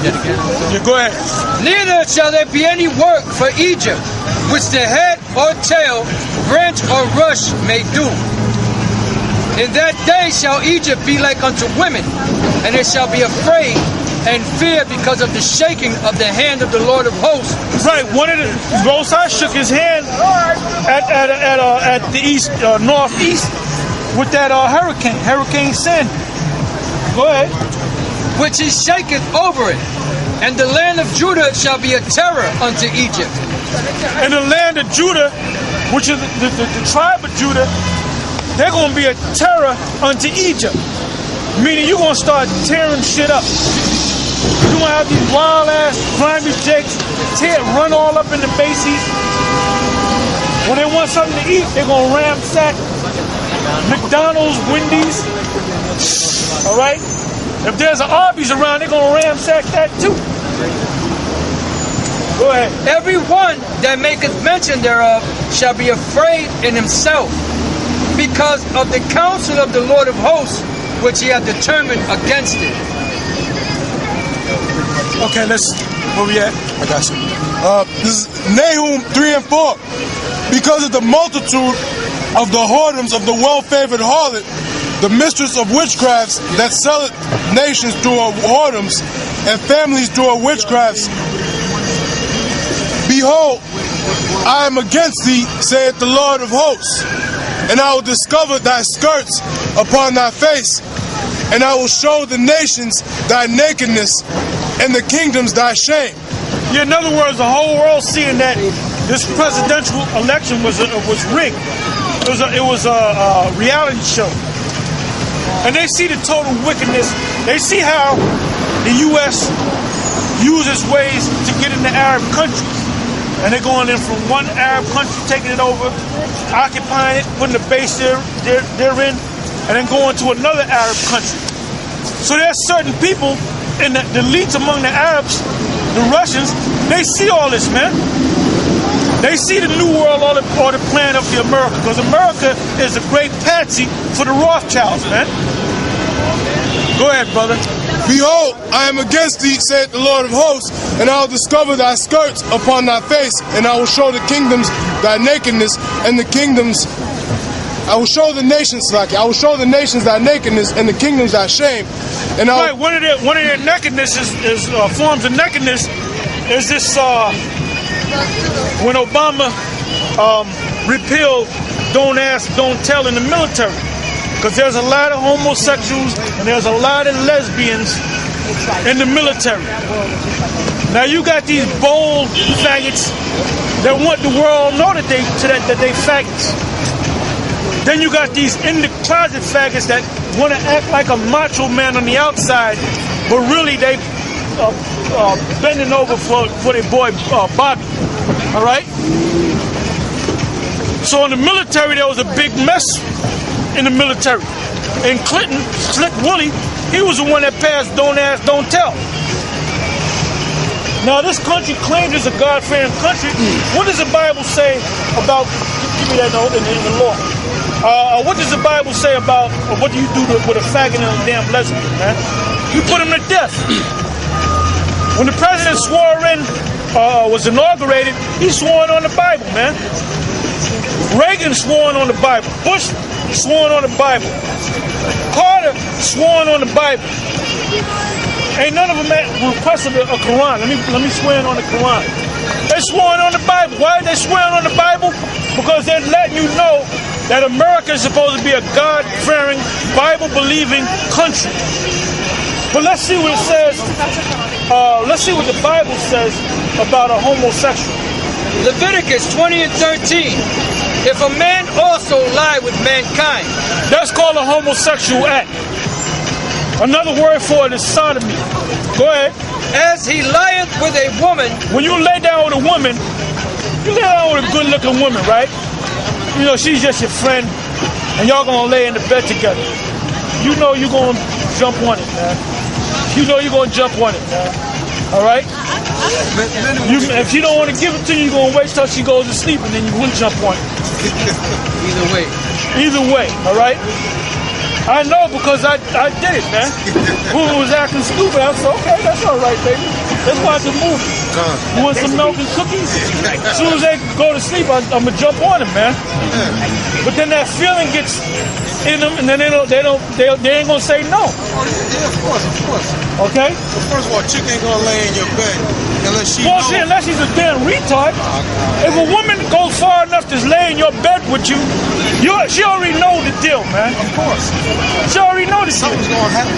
Yeah, go ahead. Neither shall there be any work for Egypt, which the head or tail, branch or rush may do. In that day shall Egypt be like unto women, and it shall be afraid and fear because of the shaking of the hand of the Lord of hosts. Right, one of the Moses shook his hand at the east, northeast, with that Hurricane Sandy. Go ahead. Which he shaketh over it, and the land of Judah shall be a terror unto Egypt. And the land of Judah, which is the tribe of Judah, they're going to be a terror unto Egypt. Meaning you're going to start tearing shit up. You're going to have these wild-ass, grimy jakes run all up in the bases. When they want something to eat, they're going to ransack McDonald's, Wendy's. All right? If there's an Arby's around, they're going to ransack that too. Go ahead. Every one that maketh mention thereof shall be afraid in himself, because of the counsel of the Lord of hosts, which he hath determined against it. Okay, where we at? I got you. This is Nahum 3 and 4. Because of the multitude of the whoredoms of the well-favored harlot, the mistress of witchcrafts that selleth nations through her whoredoms and families through her witchcrafts, behold, I am against thee, saith the Lord of hosts, and I will discover thy skirts upon thy face, and I will show the nations thy nakedness, and the kingdoms thy shame. Yeah, in other words, the whole world seeing that this presidential election was rigged. It was a reality show. And they see the total wickedness. They see how the U.S. uses ways to get into Arab countries. And they're going in from one Arab country, taking it over, occupying it, putting a base therein, and then going to another Arab country. So there's certain people in the elites among the Arabs, the Russians, they see all this, man. They see the New World or the plan of the America, because America is a great patsy for the Rothschilds, man. Go ahead, brother. Behold, I am against thee, saith the Lord of hosts, and I will discover thy skirts upon thy face, and I will show the kingdoms thy nakedness, and the kingdoms, I will show the nations I will show the nations thy nakedness, and the kingdoms thy shame. And right, one of their nakedness is forms of nakedness is this when Obama repealed Don't Ask, Don't Tell in the military. Because there's a lot of homosexuals and there's a lot of lesbians in the military. Now you got these bold faggots that want the world to know that they faggots. Then you got these in the closet faggots that want to act like a macho man on the outside, but really they bending over for their boy Bobby. All right. So in the military there was a big mess in the military. And Clinton, Slick Willie, he was the one that passed Don't Ask, Don't Tell. Now this country claims it's a God-fearing country. What does the Bible say about? Give me that note in the law. What does the Bible say about what do you do with a faggot and a damn lesbian, man? You put him to death. When the president swore in, was inaugurated, he swore on the Bible, man. Reagan swore on the Bible. Bush swore on the Bible. Carter swore on the Bible. Ain't none of them requested a Quran. Let me swear on the Quran. They swore on the Bible. Why are they swearing on the Bible? Because they're letting you know that America is supposed to be a God-fearing, Bible-believing country. But let's see what it says. Let's see what the Bible says about a homosexual. Leviticus 20 and 13. If a man also lie with mankind, that's called a homosexual act. Another word for it is sodomy. Go ahead. As he lieth with a woman. When you lay down with a woman, you lay down with a good-looking woman, right? You know, she's just your friend, and y'all gonna lay in the bed together. You know you're gonna jump on it, man. You know you're gonna jump on it, man. All right? If she don't want to give it to you, you're gonna wait till she goes to sleep, and then you wouldn't jump on it. Either way. Either way, all right? I know know because I did it, man. Who was acting stupid? I said, okay, that's all right, baby. Let's watch the movie. You want some milk and cookies? As soon as they go to sleep, I'm gonna jump on them, man. But then that feeling gets in them, and then they ain't gonna say no. Yeah, of course. Okay? So first of all, chick ain't gonna lay in your bed unless she knows. Unless she's a damn retard. If a woman goes far enough to lay in your bed with you, she already know the deal, man. Of course. She already know the deal. Something's gonna happen.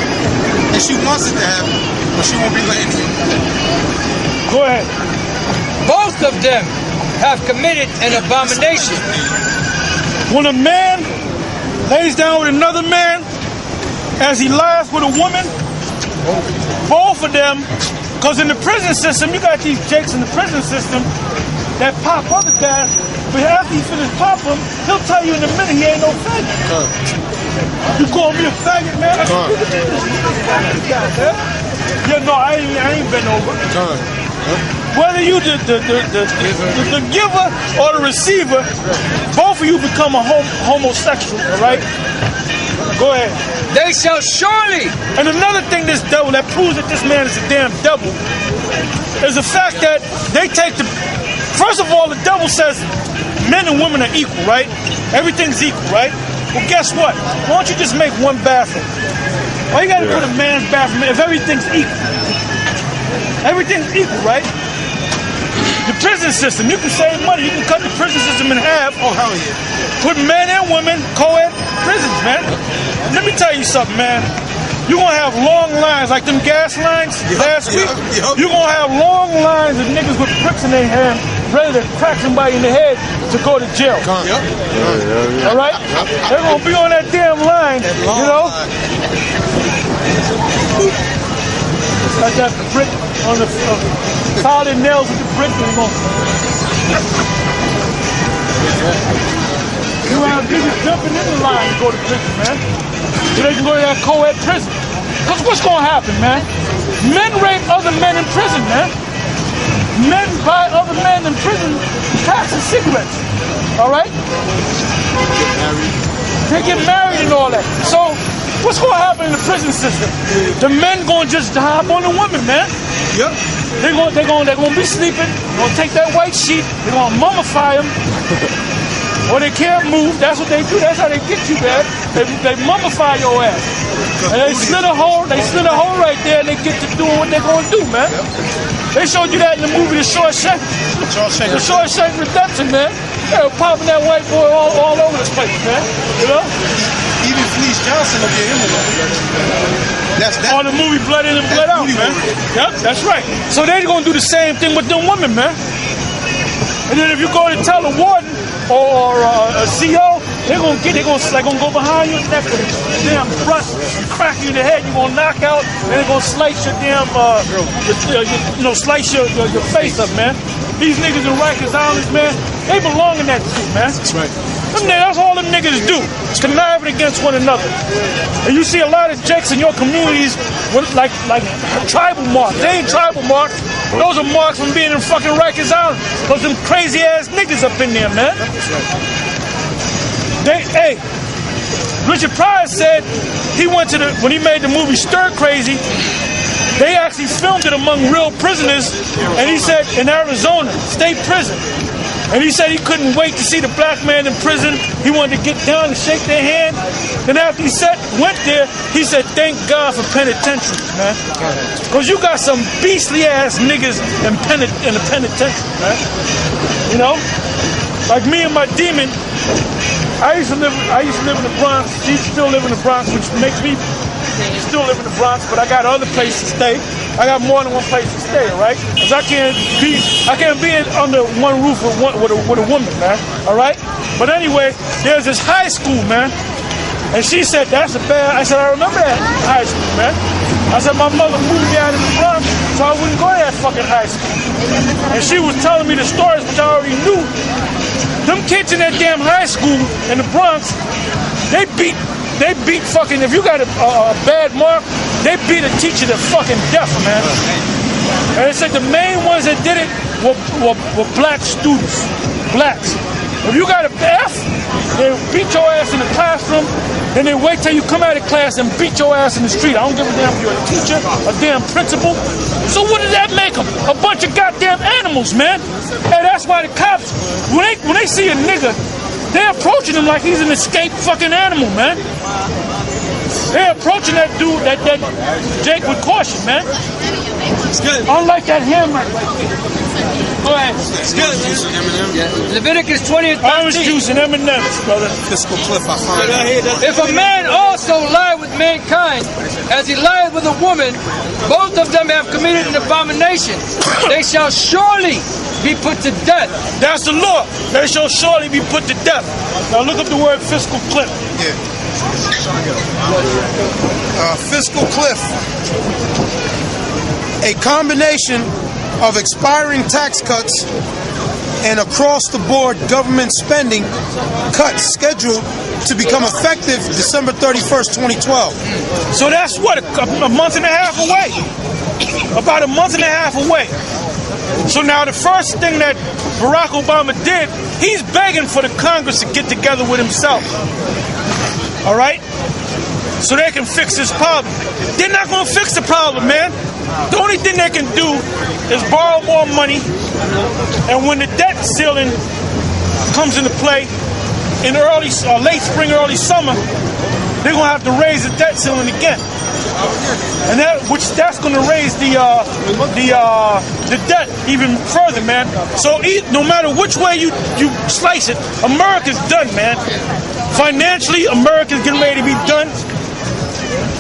And she wants it to happen, but she won't be laying in your bed. Go ahead. Both of them have committed an abomination. When a man lays down with another man as he lies with a woman, both of them, because in the prison system, you got these jakes in the prison system that pop other guys, but after he finish pop them, he'll tell you in a minute he ain't no faggot. You call me a faggot, man? Yeah, no, I ain't been over. Whether you the giver or the receiver, both of you become a homosexual, all right? Go ahead. They shall surely. And another thing this devil that proves that this man is a damn devil is the fact that they take the... First of all, the devil says men and women are equal, right? Everything's equal, right? Well, guess what? Why don't you just make one bathroom? Why you gotta put a man's bathroom if everything's equal? Everything's equal, right? The prison system, you can save money. You can cut the prison system in half. Oh, hell yeah. Put men and women, co-ed prisons, man. Let me tell you something, man. You're going to have long lines, like them gas lines last week. You're going to have long lines of niggas with bricks in their hand, ready to crack somebody in the head to go to jail. All right? They're going to be on that damn line, you know? Got that brick on the tie their nails with the brick and you have niggas jumping in the line to go to prison, man. So they can go to that co-ed prison. Because what's going to happen, man? Men rape other men in prison, man. Men buy other men in prison packs and cigarettes. All right? They get married and all that. So what's going to happen in the prison system? The men going to just hop on the women, man. Yep. They're going to be sleeping. They're going to take that white sheet. They're going to mummify them. Or they can't move. That's what they do. That's how they get you, man. They mummify your ass. And they slit a hole right there, and they get to doing what they're going to do, man. They showed you that in the movie The Shawshank. The Shawshank Redemption, man. They were popping that white boy all over the place, man. You know? Even Felice Johnson will get him away. That's on the movie Blood In and Blood Out, man. Yep, that's right. So they're going to do the same thing with them women, man. And then if you go to tell a warden or a CO, they're gonna go behind your neck with a damn brush and crack you in the head. You're gonna knock out, and they're gonna slice your damn, slice your face up, man. These niggas in Rikers Island, man, they belong in that shit, man. That's right. That's all them niggas do, conniving against one another. And you see a lot of jakes in your communities with like tribal marks. They ain't tribal marks. Those are marks from being in fucking Rikers Island. Those them crazy ass niggas up in there, man. Richard Pryor said he went to when he made the movie Stir Crazy, they actually filmed it among real prisoners, and he said in Arizona, state prison. And he said he couldn't wait to see the black man in prison. He wanted to get down and shake their hand. Then after he went there, he said, thank God for penitentiaries, man. Because you got some beastly ass niggas in the penitentiary, man. You know? Like me and my demon, I used to live in the Bronx. She still live in the Bronx, which makes me still live in the Bronx, but I got other places to stay. I got more than one place to stay, right? Because I can't be under one roof with a woman, man. All right? But anyway, there's this high school, man. And she said, that's a bad... I said, I remember that high school, man. I said, my mother moved me out of the Bronx, so I wouldn't go to that fucking high school. And she was telling me the stories, which I already knew. Them kids in that damn high school in the Bronx, they beat fucking, if you got a bad mark, they beat a teacher to fucking death, man. And they said the main ones that did it were black students. Blacks. If you got an F, they beat your ass in the classroom, then they wait till you come out of class and beat your ass in the street. I don't give a damn if you're a teacher, a damn principal. So what does that make them? A bunch of goddamn animals, man. And that's why the cops, when they see a nigga, they're approaching him like he's an escaped fucking animal, man. They're approaching that dude, that Jake with caution, man. It's good. Unlike that hammer. Go ahead. It's good, man. Leviticus 20 and 13. Orange juice and M&M's, brother. Fiscal cliff, I find. If a man also lie with mankind, as he lied with a woman, both of them have committed an abomination. They shall surely be put to death. That's the law. They shall surely be put to death. Now look up the word fiscal cliff. Yeah. Fiscal cliff. A combination of expiring tax cuts and across-the-board government spending cuts scheduled to become effective December 31st, 2012. So that's what, a month and a half away. About a month and a half away. So now the first thing that Barack Obama did, he's begging for the Congress to get together with himself. All right? So they can fix this problem. They're not going to fix the problem, man. The only thing they can do is borrow more money, and when the debt ceiling comes into play in late spring, early summer, they're gonna have to raise the debt ceiling again, and that's gonna raise the debt even further, man. So no matter which way you slice it, America's done, man. Financially, America's getting ready to be done.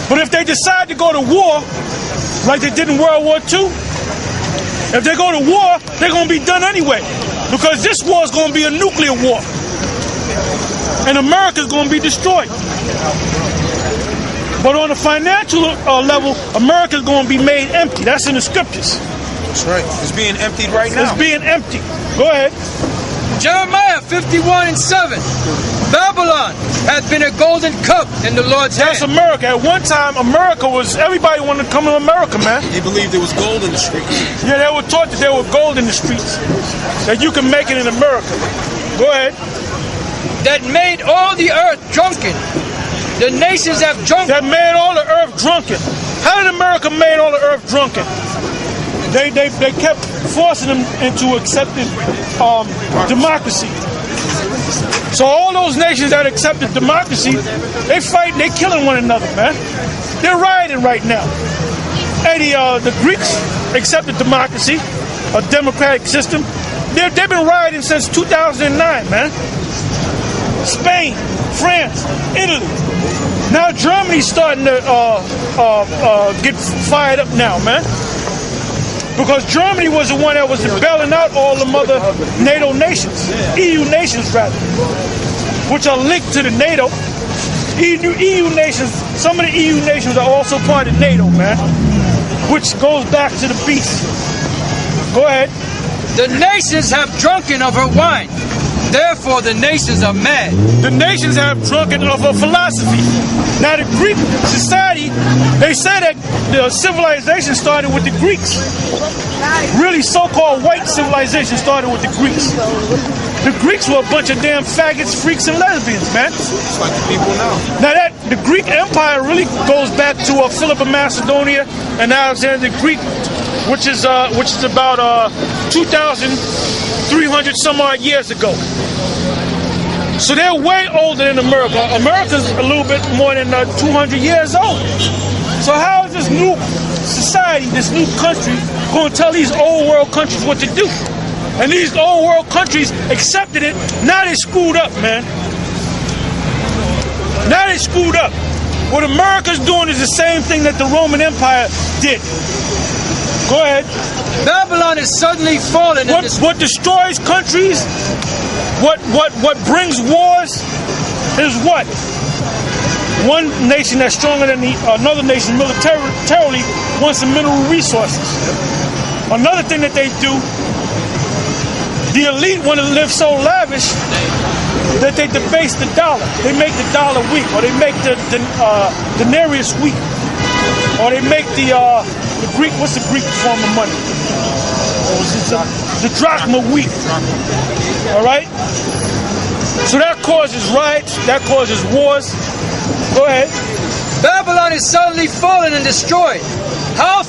But if they decide to go to war, like they did in World War II, if they go to war, they're going to be done anyway. Because this war is going to be a nuclear war. And America's going to be destroyed. But on a financial level, America's going to be made empty. That's in the scriptures. That's right. It's being emptied right now. It's being emptied. Go ahead. Jeremiah 51 and 7. Babylon hath been a golden cup in the Lord's hand. That's America. At one time, everybody wanted to come to America, man. They believed there was gold in the streets. Yeah, they were taught that there was gold in the streets. That you can make it in America. Go ahead. That made all the earth drunken. The nations have drunken. That made all the earth drunken. How did America make all the earth drunken? They kept forcing them into accepting democracy. So all those nations that accepted democracy, they fight, they killing one another, man. They're rioting right now. And the Greeks accepted democracy, a democratic system. They've been rioting since 2009, man. Spain, France, Italy. Now Germany's starting to get fired up now, man. Because Germany was the one that was bailing out all the other NATO nations, EU nations rather, which are linked to the NATO. EU nations, some of the EU nations are also part of NATO, man, which goes back to the beast. Go ahead. The nations have drunken of her wine. Therefore, the nations are mad. The nations have drunken of her philosophy. Now, the Greek society, they say that the civilization started with the Greeks. Really, so-called white civilization started with the Greeks. The Greeks were a bunch of damn faggots, freaks, and lesbians, man. It's like the people now. Now, the Greek Empire really goes back to Philip of Macedonia and Alexander the Greek, which is about 2,300 some odd years ago. So they're way older than America. America's a little bit more than 200 years old. So how is this new society, this new country, going to tell these old world countries what to do? And these old world countries accepted it. Now they screwed up, man. Now they screwed up. What America's doing is the same thing that the Roman Empire did. Go ahead. Babylon is suddenly fallen. What destroys countries, what brings wars is what? One nation that's stronger than another nation militarily wants the mineral resources. Another thing that they do, the elite want to live so lavish that they debase the dollar. They make the dollar weak, or they make the denarius weak, or they make the Greek, what's the Greek form of money? The drachma weak. All right? So that causes riots, that causes wars. Go ahead. Babylon is suddenly fallen and destroyed. How